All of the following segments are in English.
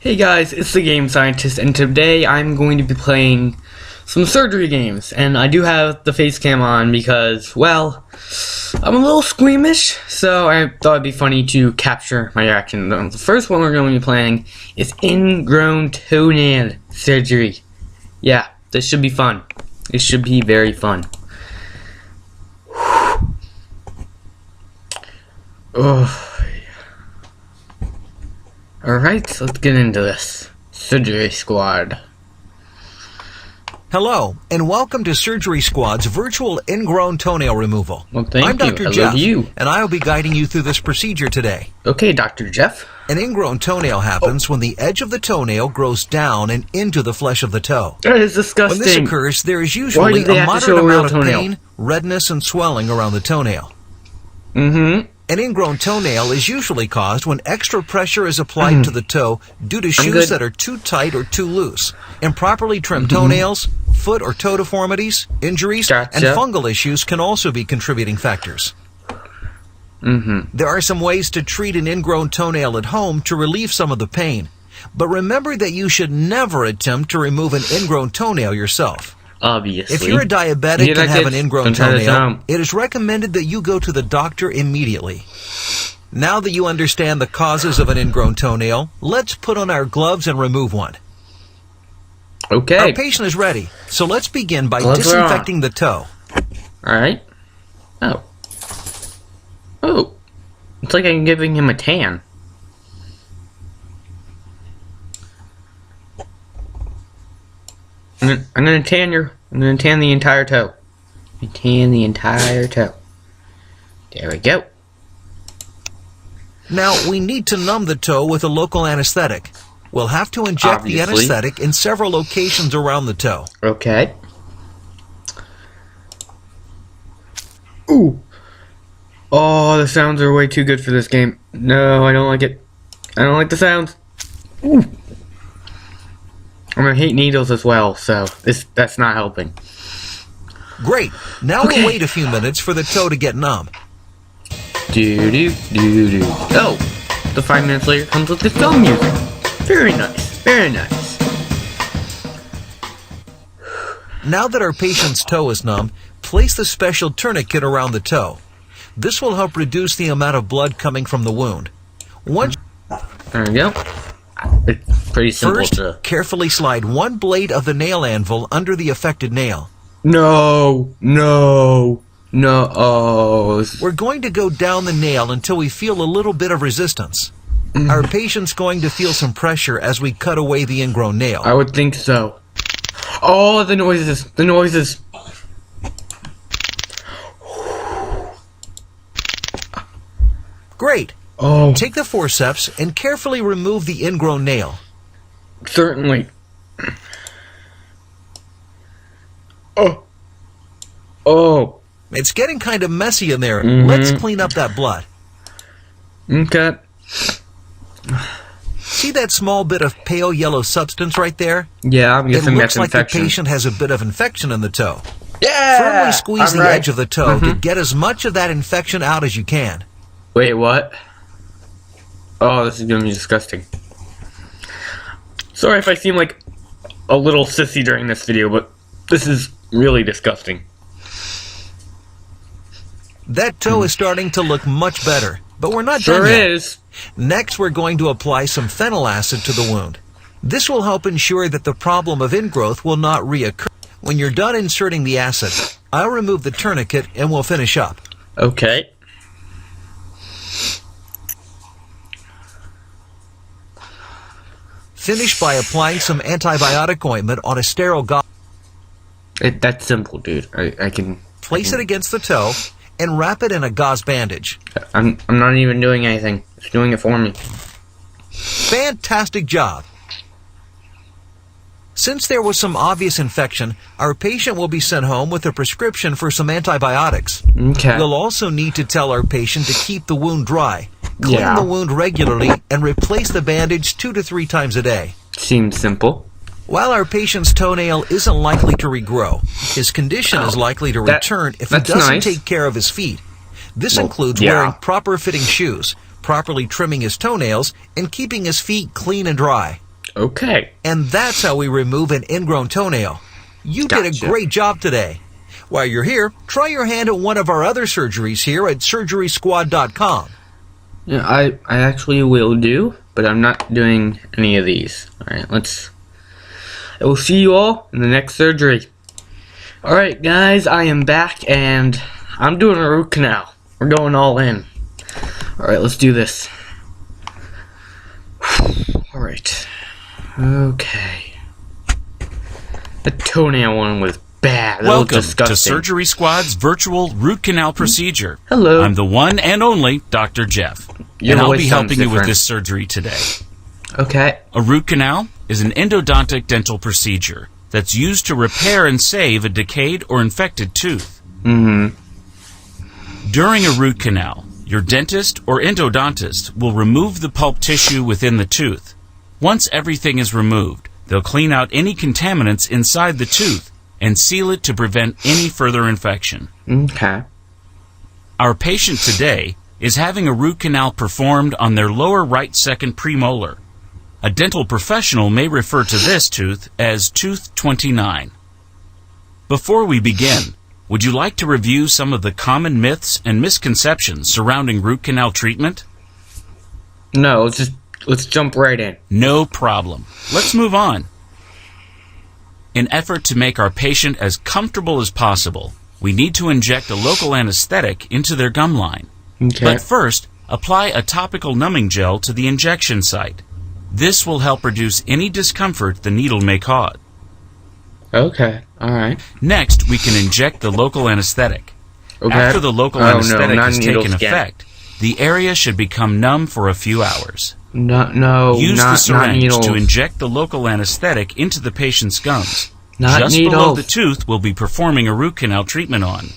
Hey guys, it's the Game Scientist, and today I'm going to be playing some surgery games. And I do have the face cam on because, well, I'm a little squeamish, so I thought it'd be funny to capture my reaction. The first one we're going to be playing is ingrown toenail surgery. Yeah, this should be fun. It should be very fun. Oh. Alright, let's get into this. Surgery Squad. Hello, and welcome to Surgery Squad's virtual ingrown toenail removal. Well, thank I'm you. Dr. Jeff, you. and I'll be guiding you through this procedure today. Okay, Dr. Jeff. An ingrown toenail happens when the edge of the toenail grows down and into the flesh of the toe. That is disgusting. When this occurs, there is usually a moderate amount of pain, redness, and swelling around the toenail. An ingrown toenail is usually caused when extra pressure is applied to the toe due to shoes that are too tight or too loose. Improperly trimmed toenails, foot or toe deformities, injuries, and fungal issues can also be contributing factors. There are some ways to treat an ingrown toenail at home to relieve some of the pain, but remember that you should never attempt to remove an ingrown toenail yourself. Obviously. If you're a diabetic and have an ingrown toenail, it is recommended that you go to the doctor immediately. Now that you understand the causes of an ingrown toenail, let's put on our gloves and remove one. Okay. Our patient is ready, so let's begin by disinfecting the toe. Alright. Oh. Oh. It's like I'm giving him a tan. I'm gonna tan the entire toe. Tan the entire toe. There we go. Now, we need to numb the toe with a local anesthetic. We'll have to inject the anesthetic in several locations around the toe. Okay. Ooh. Oh, the sounds are way too good for this game. No, I don't like it. I don't like the sounds. Ooh. I'm gonna hate needles as well, so that's not helping. Great. Now we'll wait a few minutes for the toe to get numb. Oh, the 5 minutes later comes with the film music. Very nice, very nice. Now that our patient's toe is numb, place the special tourniquet around the toe. This will help reduce the amount of blood coming from the wound. There we go. It's pretty simple. First, carefully slide one blade of the nail anvil under the affected nail. No. Oh. We're going to go down the nail until we feel a little bit of resistance. Our patient's going to feel some pressure as we cut away the ingrown nail. I would think so. Oh, the noises. Great. Oh. Take the forceps and carefully remove the ingrown nail. Certainly. Oh. It's getting kind of messy in there. Let's clean up that blood. Okay. See that small bit of pale yellow substance right there? Yeah, I'm guessing that's infection. It looks like the patient has a bit of infection in the toe. Yeah! Firmly squeeze the edge of the toe to get as much of that infection out as you can. Wait, what? Oh, this is gonna be disgusting. Sorry if I seem like a little sissy during this video, but this is really disgusting. That toe is starting to look much better, but we're not done yet. Sure is. Next, we're going to apply some phenyl acid to the wound. This will help ensure that the problem of ingrowth will not reoccur. When you're done inserting the acid, I'll remove the tourniquet and we'll finish up. Okay. Finish by applying some antibiotic ointment on a sterile gauze. That's simple, dude. I can... Place it against the toe and wrap it in a gauze bandage. I'm not even doing anything. It's doing it for me. Fantastic job. Since there was some obvious infection, our patient will be sent home with a prescription for some antibiotics. Okay. We'll also need to tell our patient to keep the wound dry, clean the wound regularly, and replace the bandage 2 to 3 times a day. Seems simple. While our patient's toenail isn't likely to regrow, his condition is likely to return if he doesn't take care of his feet. This includes wearing proper fitting shoes, properly trimming his toenails, and keeping his feet clean and dry. Okay. And that's how we remove an ingrown toenail. You did a great job today. While you're here, try your hand at one of our other surgeries here at SurgerySquad.com. Yeah, I actually will do, but I'm not doing any of these. Alright, I will see you all in the next surgery. Alright guys, I am back and I'm doing a root canal. We're going all in. Alright, let's do this. Alright. Okay. The toenail one was bad. That Welcome looked disgusting. to Surgery Squad's virtual root canal procedure. Hello. I'm the one and only Dr. Jeff. Your and I'll voice be sounds helping you with different. this surgery today. Okay. A root canal is an endodontic dental procedure that's used to repair and save a decayed or infected tooth. Mm-hmm. During a root canal, your dentist or endodontist will remove the pulp tissue within the tooth. Once everything is removed, they'll clean out any contaminants inside the tooth and seal it to prevent any further infection. Okay. Our patient today is having a root canal performed on their lower right second premolar. A dental professional may refer to this tooth as tooth 29. Before we begin, would you like to review some of the common myths and misconceptions surrounding root canal treatment? No, let's jump right in. No problem. Let's move on. In effort to make our patient as comfortable as possible, we need to inject a local anesthetic into their gum line. Okay. But first, apply a topical numbing gel to the injection site. This will help reduce any discomfort the needle may cause. Okay. Alright. Next, we can inject the local anesthetic. Okay. After the local anesthetic not has needle taken skin. effect, the area should become numb for a few hours. No, Use not the syringe needles. to inject the local anesthetic into the patient's gums. Not Just needles. below the tooth we'll be performing a root canal treatment on.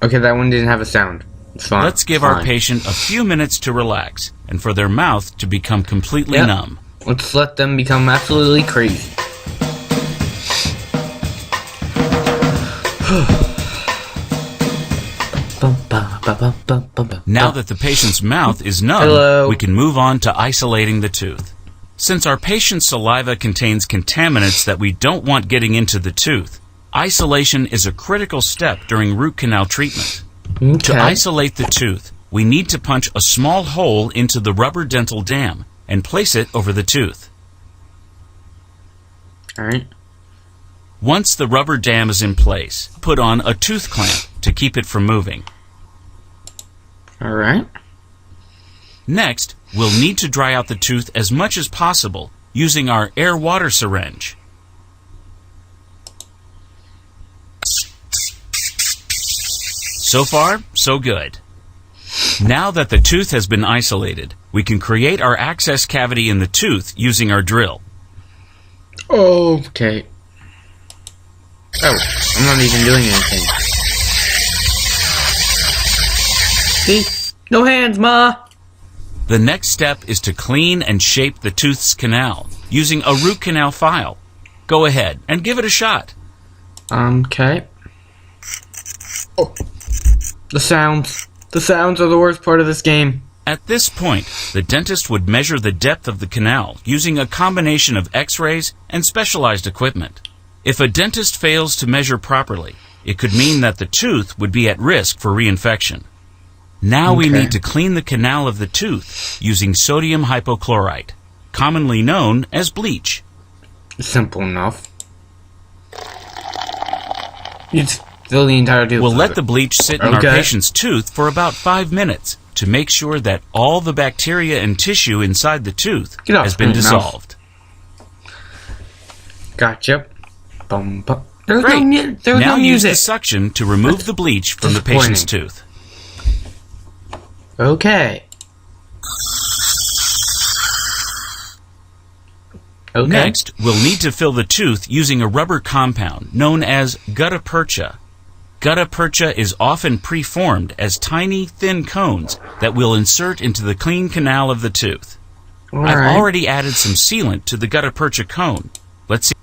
Okay, that one didn't have a sound. It's fine. Let's give our patient a few minutes to relax and for their mouth to become completely numb. Let's let them become absolutely crazy. Now that the patient's mouth is numb, Hello. we can move on to isolating the tooth. Since our patient's saliva contains contaminants that we don't want getting into the tooth, isolation is a critical step during root canal treatment. To Okay. isolate the tooth, we need to punch a small hole into the rubber dental dam and place it over the tooth. Alright. Once the rubber dam is in place, put on a tooth clamp to keep it from moving. Alright. Next, we'll need to dry out the tooth as much as possible using our air-water syringe. So far, so good. Now that the tooth has been isolated, we can create our access cavity in the tooth using our drill. Okay. Oh, I'm not even doing anything. See? No hands, Ma! The next step is to clean and shape the tooth's canal using a root canal file. Go ahead and give it a shot. Okay. Oh. The sounds. The sounds are the worst part of this game. At this point, the dentist would measure the depth of the canal using a combination of x-rays and specialized equipment. If a dentist fails to measure properly, it could mean that the tooth would be at risk for reinfection. Now we need to clean the canal of the tooth using sodium hypochlorite, commonly known as bleach. Simple enough. It's fill the entire tooth. We'll with let it. the bleach sit in our patient's tooth for about 5 minutes to make sure that all the bacteria and tissue inside the tooth has been dissolved. Gotcha. Bum, bum. There's Great. There's now no use music. the suction to remove the bleach from the patient's tooth. Okay. Next, we'll need to fill the tooth using a rubber compound known as gutta percha. Gutta percha is often preformed as tiny, thin cones that we'll insert into the clean canal of the tooth. I've already added some sealant to the gutta percha cone. Let's see.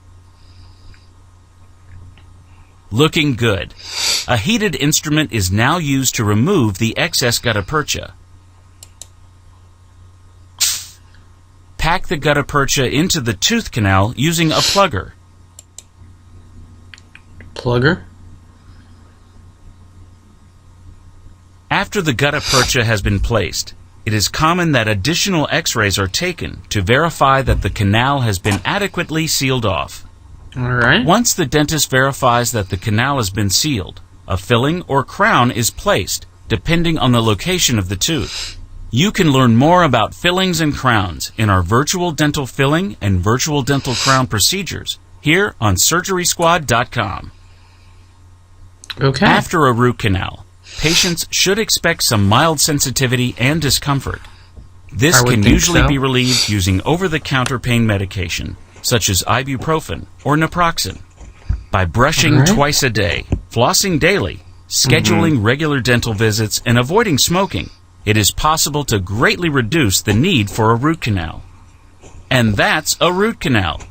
Looking good. A heated instrument is now used to remove the excess gutta percha. pack the gutta percha into the tooth canal using a plugger. Plugger? After the gutta percha has been placed, it is common that additional x-rays are taken to verify that the canal has been adequately sealed off. Alright. Once the dentist verifies that the canal has been sealed, a filling or crown is placed, depending on the location of the tooth. You can learn more about fillings and crowns in our virtual dental filling and virtual dental crown procedures here on SurgerySquad.com. Okay. After a root canal, patients should expect some mild sensitivity and discomfort. This can usually be relieved using over-the-counter pain medication, such as ibuprofen or naproxen. By brushing twice a day, flossing daily, scheduling regular dental visits, and avoiding smoking, it is possible to greatly reduce the need for a root canal. And that's a root canal.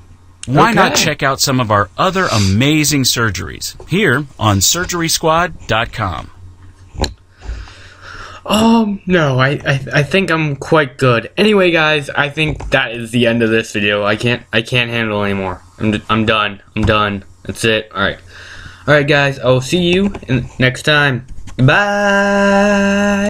Why not check out some of our other amazing surgeries here on SurgerySquad.com. No, I think I'm quite good. Anyway, guys, I think that is the end of this video. I can't handle anymore. I'm done. That's it. Alright, guys, I'll see you next time. Bye!